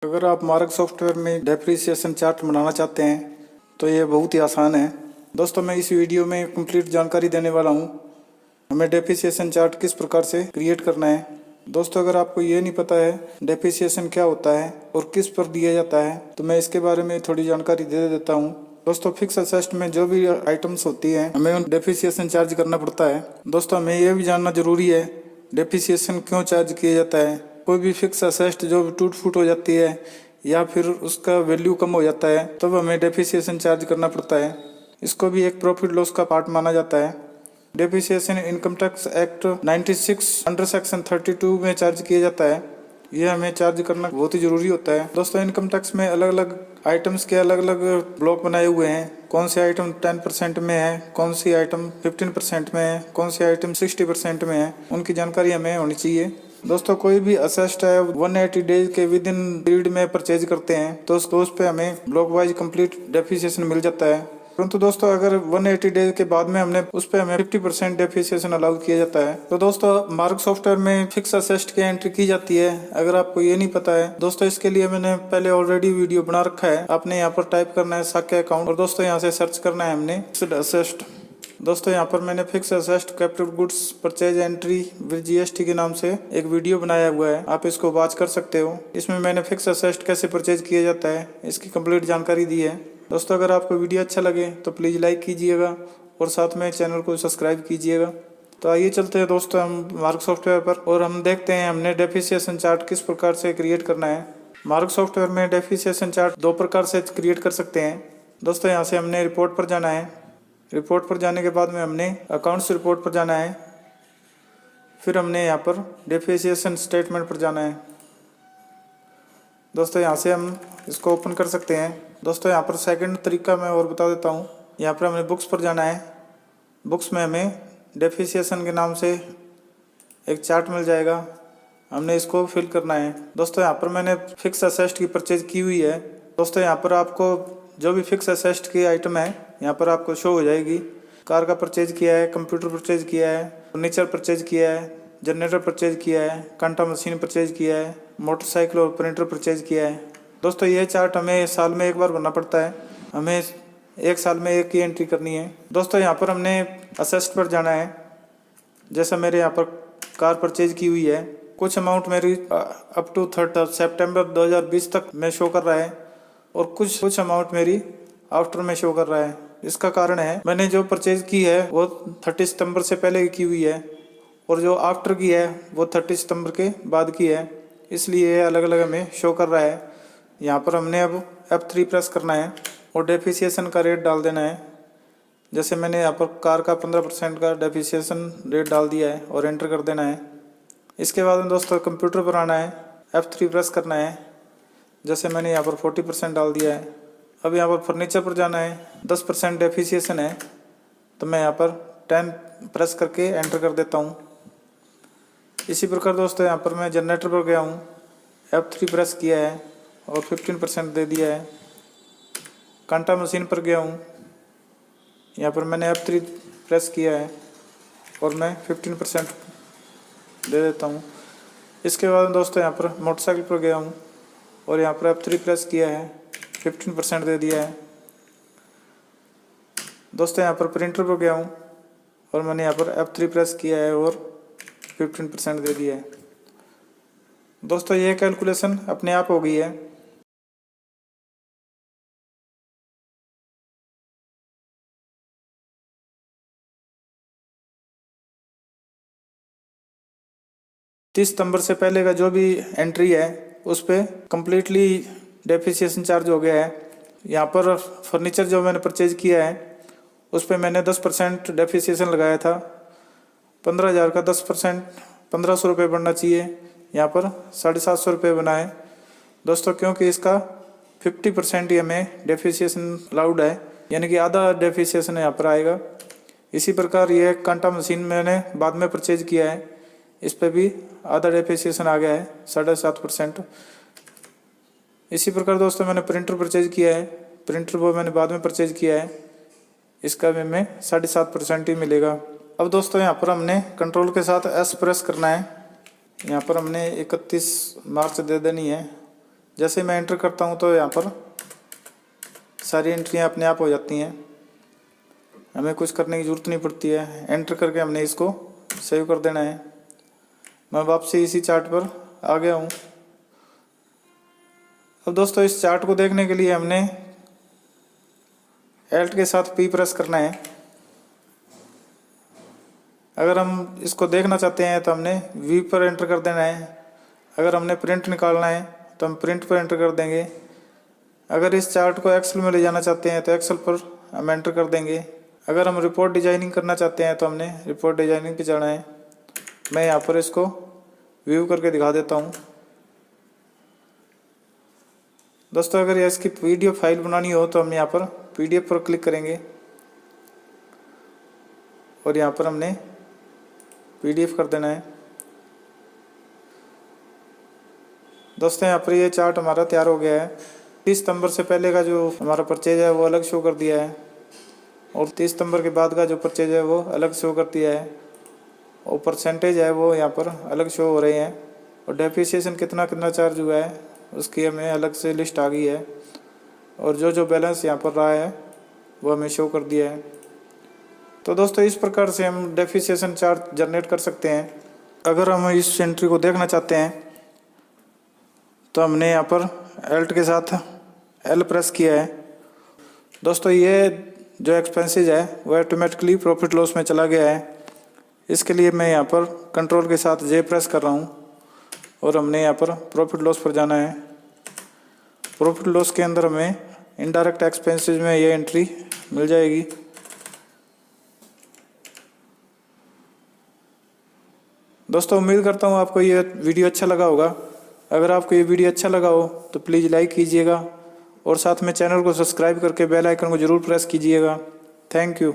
अगर आप mark software में डेप्रिसिएशन चार्ट बनाना चाहते हैं तो ये बहुत ही आसान है। दोस्तों, मैं इस वीडियो में कंप्लीट जानकारी देने वाला हूँ हमें डेप्रिसिएशन चार्ट किस प्रकार से क्रिएट करना है। दोस्तों, अगर आपको ये नहीं पता है डेप्रिसिएशन क्या होता है और किस पर दिया जाता है तो मैं इसके बारे में थोड़ी जानकारी दे देता हूँ। दोस्तों, फिक्स असेस्ट में जो भी आइटम्स होती है हमें उन डेप्रिसिएशन चार्ज करना पड़ता है। दोस्तों, हमें ये भी जानना जरूरी है डेप्रिसिएशन क्यों चार्ज किया जाता है। कोई भी फिक्स असेस्ट जो टूट फूट हो जाती है या फिर उसका वैल्यू कम हो जाता है तब हमें डेप्रिसिएशन चार्ज करना पड़ता है। इसको भी एक प्रॉफिट लॉस का पार्ट माना जाता है। Depreciation income tax act 96 under section 32 में चार्ज किया जाता है। यह हमें चार्ज करना बहुत ही जरूरी होता है। दोस्तों, इनकम टैक्स में अलग अलग आइटम्स के अलग अलग ब्लॉक बनाए हुए हैं। कौन सी आइटम 10% में है, कौन सी आइटम 15% में है, कौन सी आइटम 60% में है, उनकी जानकारी हमें होनी चाहिए। दोस्तों, कोई भी असेस्ट है 180 डेज के विद इन पीरियड में परचेज करते हैं तो उस पे हमें ब्लॉक वाइज कंप्लीट डेप्रिसिएशन मिल जाता है। परंतु दोस्तों, अगर 180 डेज के बाद में हमने उस पे हमें 50% डेप्रिसिएशन अलाउ किया जाता है। तो दोस्तों, मार्क सॉफ्टवेयर में फिक्स असेस्ट की एंट्री की जाती है। अगर आपको ये नहीं पता है दोस्तों, इसके लिए मैंने पहले ऑलरेडी वीडियो बना रखा है। आपने यहाँ पर टाइप करना है साक्य अकाउंट और दोस्तों यहाँ से सर्च करना है हमने फिक्स्ड असेस्ट। दोस्तों, यहाँ पर मैंने fix asset capital goods purchase entry with GST के नाम से एक वीडियो बनाया हुआ है, आप इसको वॉच कर सकते हो। इसमें मैंने फिक्स असेस्ट कैसे परचेज किया जाता है इसकी कंप्लीट जानकारी दी है। दोस्तों, अगर आपको वीडियो अच्छा लगे तो प्लीज़ लाइक कीजिएगा और साथ में चैनल को सब्सक्राइब कीजिएगा। तो आइए चलते हैं दोस्तों हम मार्क सॉफ्टवेयर पर और हम देखते हैं हमने डेप्रिसिएशन चार्ट किस प्रकार से क्रिएट करना है। मार्क सॉफ्टवेयर में डेप्रिसिएशन चार्ट दो प्रकार से क्रिएट कर सकते हैं। दोस्तों, यहाँ से हमने रिपोर्ट पर जाना है। रिपोर्ट पर जाने के बाद में हमने अकाउंट्स रिपोर्ट पर जाना है। फिर हमने यहाँ पर डेप्रिसिएशन स्टेटमेंट पर जाना है। दोस्तों, यहाँ से हम इसको ओपन कर सकते हैं। दोस्तों, यहाँ पर सेकंड तरीका मैं और बता देता हूँ। यहाँ पर हमें बुक्स पर जाना है। बुक्स में हमें डेप्रिसिएशन के नाम से एक चार्ट मिल जाएगा, हमने इसको फिल करना है। दोस्तों, यहाँ पर मैंने फिक्स असेस्ट की परचेज की हुई है। दोस्तों, यहाँ पर आपको जो भी फिक्स असेस्ट की आइटम है यहाँ पर आपको शो हो जाएगी। कार का परचेज किया है, कंप्यूटर परचेज किया है, फर्नीचर परचेज किया है, जनरेटर परचेज किया है, कांटा मशीन परचेज किया है, मोटरसाइकिल और प्रिंटर परचेज किया है। दोस्तों, ये चार्ट हमें साल में एक बार भरना पड़ता है। हमें एक साल में एक ही एंट्री करनी है। दोस्तों, यहाँ पर हमने असेस्ट पर जाना है। जैसा मेरे यहाँ पर कार परचेज की हुई है, कुछ अमाउंट मेरी अप टू 3 सितंबर 2020 तक में शो कर रहा है और कुछ अमाउंट मेरी आफ्टर में शो कर रहा है। इसका कारण है मैंने जो परचेज की है वो 30 सितंबर से पहले की हुई है और जो आफ्टर की है वो 30 सितंबर के बाद की है, इसलिए अलग अलग हमें शो कर रहा है। यहाँ पर हमने अब F3 प्रेस करना है और डेप्रिसिएशन का रेट डाल देना है। जैसे मैंने यहाँ पर कार का 15% का डेप्रिसिएशन रेट डाल दिया है और एंटर कर देना है। इसके बाद में दोस्तों कंप्यूटर पर आना है, F3 प्रेस करना है। जैसे मैंने यहाँ पर 40% डाल दिया है। अब यहाँ पर फर्नीचर पर जाना है, 10% डेप्रिसिएशन है तो मैं यहाँ पर 10 प्रेस करके एंटर कर देता हूँ। इसी प्रकार दोस्तों यहाँ पर मैं जनरेटर पर गया हूँ, F3 प्रेस किया है और 15% दे दिया है। कांटा मशीन पर गया हूँ, यहाँ पर मैंने F3 प्रेस किया है और मैं 15% दे देता हूँ। इसके बाद दोस्तों यहाँ पर मोटरसाइकिल पर गया हूँ और यहाँ पर F3 प्रेस किया है, 15% दे दिया है। दोस्तों, यहाँ पर प्रिंटर पर गया हूँ और मैंने यहाँ पर F3 प्रेस किया है और 15% दे दिया है। दोस्तों, ये कैलकुलेशन अपने आप हो गई है। तीस सितंबर से पहले का जो भी एंट्री है उस पर कम्प्लीटली डेप्रिसिएशन चार्ज हो गया है। यहाँ पर फर्नीचर जो मैंने परचेज किया है उस पर मैंने 10% डेप्रिसिएशन लगाया था। 15,000 का 10% 1,500 रुपये बनना चाहिए, यहाँ पर 750 रुपये बना है। दोस्तों, क्योंकि इसका 50% ही हमें डेप्रिसिएशन अलाउड है, यानी कि आधा डेप्रिसिएशन यहाँ पर आएगा। इसी प्रकार ये कांटा मशीन मैंने बाद में परचेज किया है, इस पर भी आधा डेप्रिसिएशन आ गया है, 7.5%। इसी प्रकार दोस्तों मैंने प्रिंटर परचेज किया है, प्रिंटर वो मैंने बाद में परचेज किया है, इसका भी हमें 7.5% ही मिलेगा। अब दोस्तों यहाँ पर हमने कंट्रोल के साथ S प्रेस करना है। यहाँ पर हमने 31 मार्च दे देनी है, जैसे मैं एंटर करता हूँ तो यहाँ पर सारी एंट्रियाँ अपने आप हो जाती हैं, हमें कुछ करने की ज़रूरत नहीं पड़ती है। एंटर करके हमने इसको सेव कर देना है। मैं वापसी इसी चार्ट पर आ गया हूँ। अब दोस्तों इस चार्ट को देखने के लिए हमने Alt के साथ P प्रेस करना है। अगर हम इसको देखना चाहते हैं तो हमने व्यू पर एंटर कर देना है। अगर हमने प्रिंट निकालना है तो हम प्रिंट पर एंटर कर देंगे। अगर इस चार्ट को एक्सेल में ले जाना चाहते हैं तो एक्सेल पर हम एंटर कर देंगे। अगर हम रिपोर्ट डिजाइनिंग करना चाहते हैं तो हमने रिपोर्ट डिजाइनिंग पे जाना है। मैं यहाँ पर इसको व्यू करके दिखा देता हूँ। दोस्तों अगर इसकी PDF फाइल बनानी हो तो हम यहाँ पर PDF पर क्लिक करेंगे और यहाँ पर हमने PDF कर देना है। दोस्तों यहाँ पर ये चार्ट हमारा तैयार हो गया है। 30 सितंबर से पहले का जो हमारा परचेज है वो अलग शो कर दिया है और 30 सितंबर के बाद का जो परचेज है वो अलग शो कर दिया है और परसेंटेज है वो यहाँ पर अलग शो हो रहे हैं और डेप्रिसिएशन कितना कितना चार्ज हुआ है उसकी हमें अलग से लिस्ट आ गई है और जो बैलेंस यहाँ पर रहा है वो हमें शो कर दिया है। तो दोस्तों इस प्रकार से हम डेप्रिसिएशन चार्ट जनरेट कर सकते हैं। अगर हम इस एंट्री को देखना चाहते हैं तो हमने यहाँ पर Alt के साथ L प्रेस किया है। दोस्तों ये जो एक्सपेंसेस है वो ऑटोमेटिकली प्रॉफिट लॉस में चला गया है। इसके लिए मैं यहाँ पर कंट्रोल के साथ J प्रेस कर रहा हूँ और हमने यहाँ पर प्रॉफिट लॉस पर जाना है। प्रॉफिट लॉस के अंदर हमें इनडायरेक्ट एक्सपेंसेस में ये एंट्री मिल जाएगी। दोस्तों उम्मीद करता हूँ आपको ये वीडियो अच्छा लगा होगा। अगर आपको ये वीडियो अच्छा लगा हो तो प्लीज़ लाइक कीजिएगा और साथ में चैनल को सब्सक्राइब करके बेल आइकन को ज़रूर प्रेस कीजिएगा। Thank you.